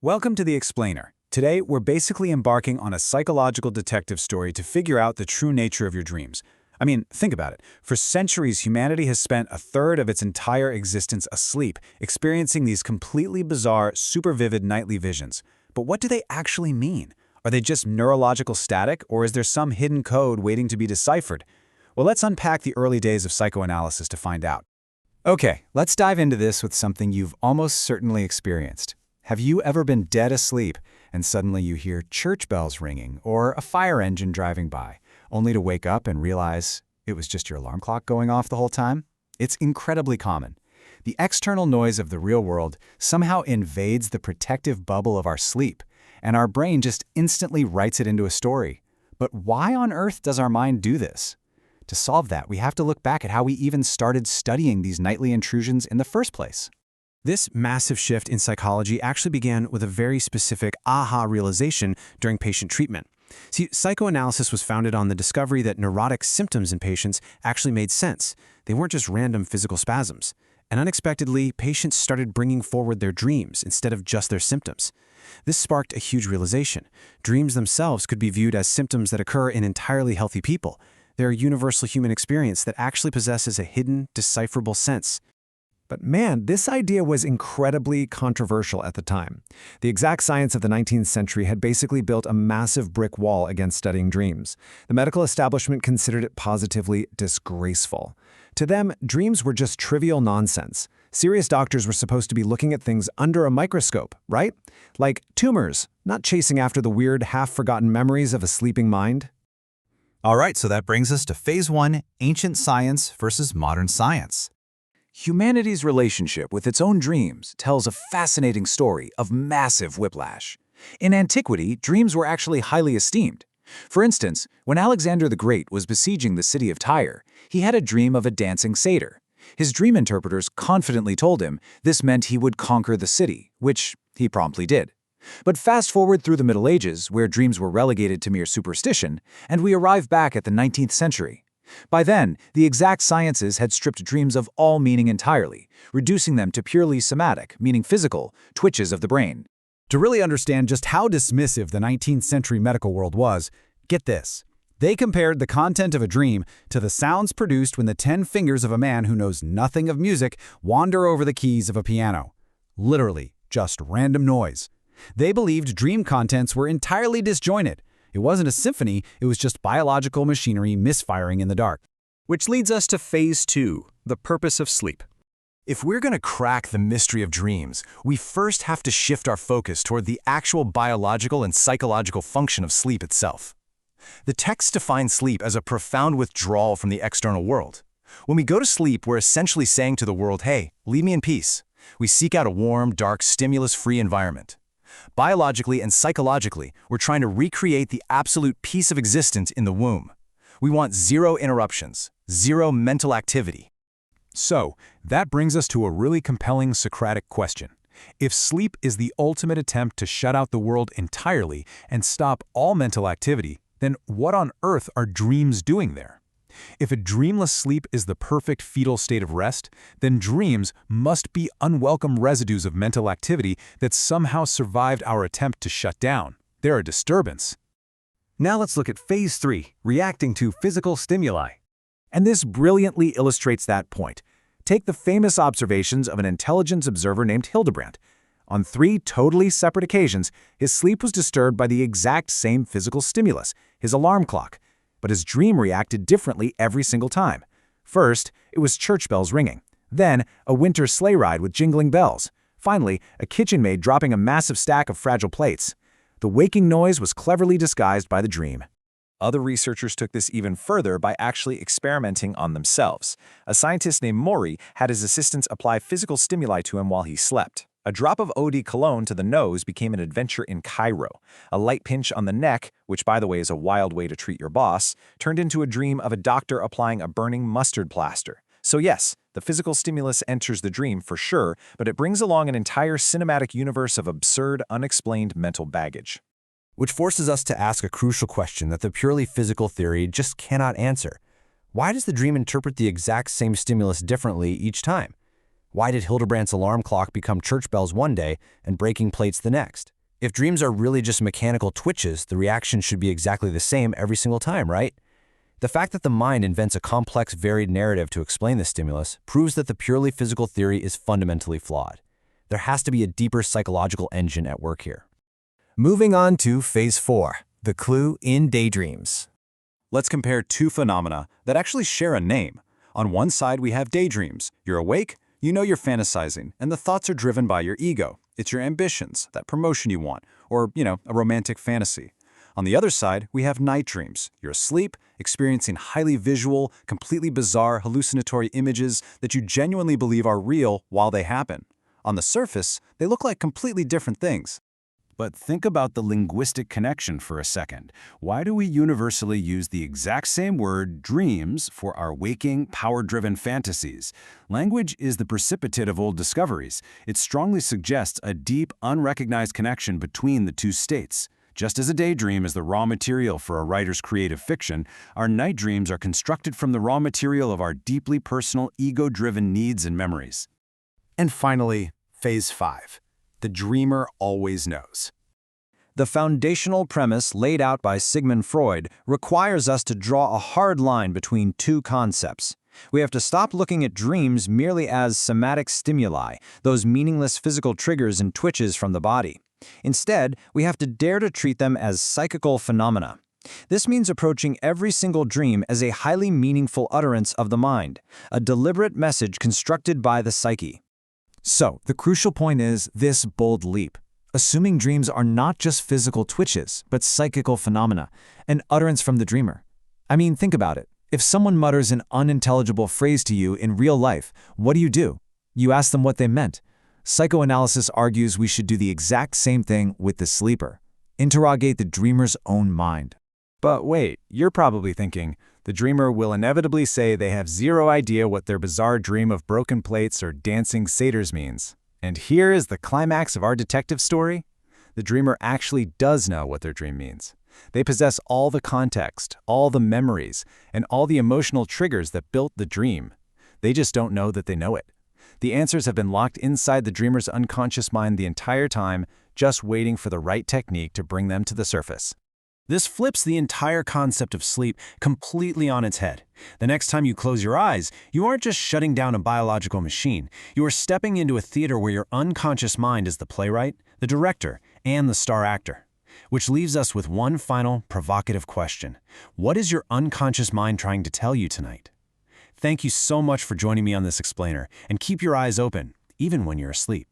Welcome to The Explainer. Today, we're basically embarking on a psychological detective story to figure out the true nature of your dreams. I mean, think about it. For centuries, humanity has spent a third of its entire existence asleep, experiencing these completely bizarre, super vivid nightly visions. But what do they actually mean? Are they just neurological static, or is there some hidden code waiting to be deciphered? Well, let's unpack the early days of psychoanalysis to find out. Okay, let's dive into this with something you've almost certainly experienced. Have you ever been dead asleep and suddenly you hear church bells ringing or a fire engine driving by, only to wake up and realize it was just your alarm clock going off the whole time? It's incredibly common. The external noise of the real world somehow invades the protective bubble of our sleep, and our brain just instantly writes it into a story. But why on earth does our mind do this? To solve that, we have to look back at how we even started studying these nightly intrusions in the first place. This massive shift in psychology actually began with a very specific aha realization during patient treatment. See, psychoanalysis was founded on the discovery that neurotic symptoms in patients actually made sense. They weren't just random physical spasms. And unexpectedly, patients started bringing forward their dreams instead of just their symptoms. This sparked a huge realization. Dreams themselves could be viewed as symptoms that occur in entirely healthy people. They're a universal human experience that actually possesses a hidden, decipherable sense. But man, this idea was incredibly controversial at the time. The exact science of the 19th century had basically built a massive brick wall against studying dreams. The medical establishment considered it positively disgraceful. To them, dreams were just trivial nonsense. Serious doctors were supposed to be looking at things under a microscope, right? Like tumors, not chasing after the weird, half-forgotten memories of a sleeping mind. All right, so that brings us to Phase 1, Ancient Science versus Modern Science. Humanity's relationship with its own dreams tells a fascinating story of massive whiplash. In antiquity, dreams were actually highly esteemed. For instance, when Alexander the Great was besieging the city of Tyre, he had a dream of a dancing satyr. His dream interpreters confidently told him this meant he would conquer the city, which he promptly did. But fast forward through the Middle Ages, where dreams were relegated to mere superstition, and we arrive back at the 19th century. By then, the exact sciences had stripped dreams of all meaning entirely, reducing them to purely somatic, meaning physical, twitches of the brain. To really understand just how dismissive the 19th century medical world was, get this. They compared the content of a dream to the sounds produced when the 10 fingers of a man who knows nothing of music wander over the keys of a piano. Literally, just random noise. They believed dream contents were entirely disjointed. It wasn't a symphony, it was just biological machinery misfiring in the dark. Which leads us to Phase 2, the purpose of sleep. If we're going to crack the mystery of dreams, we first have to shift our focus toward the actual biological and psychological function of sleep itself. The texts define sleep as a profound withdrawal from the external world. When we go to sleep, we're essentially saying to the world, hey, leave me in peace. We seek out a warm, dark, stimulus-free environment. Biologically and psychologically, we're trying to recreate the absolute peace of existence in the womb. We want zero interruptions, zero mental activity. So, that brings us to a really compelling Socratic question. If sleep is the ultimate attempt to shut out the world entirely and stop all mental activity, then what on earth are dreams doing there? If a dreamless sleep is the perfect fetal state of rest, then dreams must be unwelcome residues of mental activity that somehow survived our attempt to shut down. They're a disturbance. Now let's look at Phase 3, reacting to physical stimuli. And this brilliantly illustrates that point. Take the famous observations of an intelligence observer named Hildebrand. On 3 totally separate occasions, his sleep was disturbed by the exact same physical stimulus, his alarm clock. But his dream reacted differently every single time. First, it was church bells ringing. Then, a winter sleigh ride with jingling bells. Finally, a kitchen maid dropping a massive stack of fragile plates. The waking noise was cleverly disguised by the dream. Other researchers took this even further by actually experimenting on themselves. A scientist named Maury had his assistants apply physical stimuli to him while he slept. A drop of eau de cologne to the nose became an adventure in Cairo. A light pinch on the neck, which by the way is a wild way to treat your boss, turned into a dream of a doctor applying a burning mustard plaster. So yes, the physical stimulus enters the dream for sure, but it brings along an entire cinematic universe of absurd, unexplained mental baggage. Which forces us to ask a crucial question that the purely physical theory just cannot answer. Why does the dream interpret the exact same stimulus differently each time? Why did Hildebrandt's alarm clock become church bells one day and breaking plates the next? If dreams are really just mechanical twitches, the reaction should be exactly the same every single time, right? The fact that the mind invents a complex, varied narrative to explain the stimulus proves that the purely physical theory is fundamentally flawed. There has to be a deeper psychological engine at work here. Moving on to Phase 4, the clue in daydreams. Let's compare two phenomena that actually share a name. On one side, we have daydreams. You're awake, you know you're fantasizing, and the thoughts are driven by your ego. It's your ambitions, that promotion you want, or, a romantic fantasy. On the other side, we have night dreams. You're asleep, experiencing highly visual, completely bizarre, hallucinatory images that you genuinely believe are real while they happen. On the surface, they look like completely different things. But think about the linguistic connection for a second. Why do we universally use the exact same word, dreams, for our waking, power-driven fantasies? Language is the precipitate of old discoveries. It strongly suggests a deep, unrecognized connection between the two states. Just as a daydream is the raw material for a writer's creative fiction, our night dreams are constructed from the raw material of our deeply personal, ego-driven needs and memories. And finally, Phase 5. The dreamer always knows. The foundational premise laid out by Sigmund Freud requires us to draw a hard line between two concepts. We have to stop looking at dreams merely as somatic stimuli, those meaningless physical triggers and twitches from the body. Instead, we have to dare to treat them as psychical phenomena. This means approaching every single dream as a highly meaningful utterance of the mind, a deliberate message constructed by the psyche. So, the crucial point is this bold leap. Assuming dreams are not just physical twitches, but psychical phenomena, an utterance from the dreamer. I mean, think about it. If someone mutters an unintelligible phrase to you in real life, what do? You ask them what they meant. Psychoanalysis argues we should do the exact same thing with the sleeper. Interrogate the dreamer's own mind. But wait, you're probably thinking, the dreamer will inevitably say they have zero idea what their bizarre dream of broken plates or dancing satyrs means. And here is the climax of our detective story. The dreamer actually does know what their dream means. They possess all the context, all the memories, and all the emotional triggers that built the dream. They just don't know that they know it. The answers have been locked inside the dreamer's unconscious mind the entire time, just waiting for the right technique to bring them to the surface. This flips the entire concept of sleep completely on its head. The next time you close your eyes, you aren't just shutting down a biological machine. You are stepping into a theater where your unconscious mind is the playwright, the director, and the star actor. Which leaves us with one final, provocative question. What is your unconscious mind trying to tell you tonight? Thank you so much for joining me on this explainer, and keep your eyes open, even when you're asleep.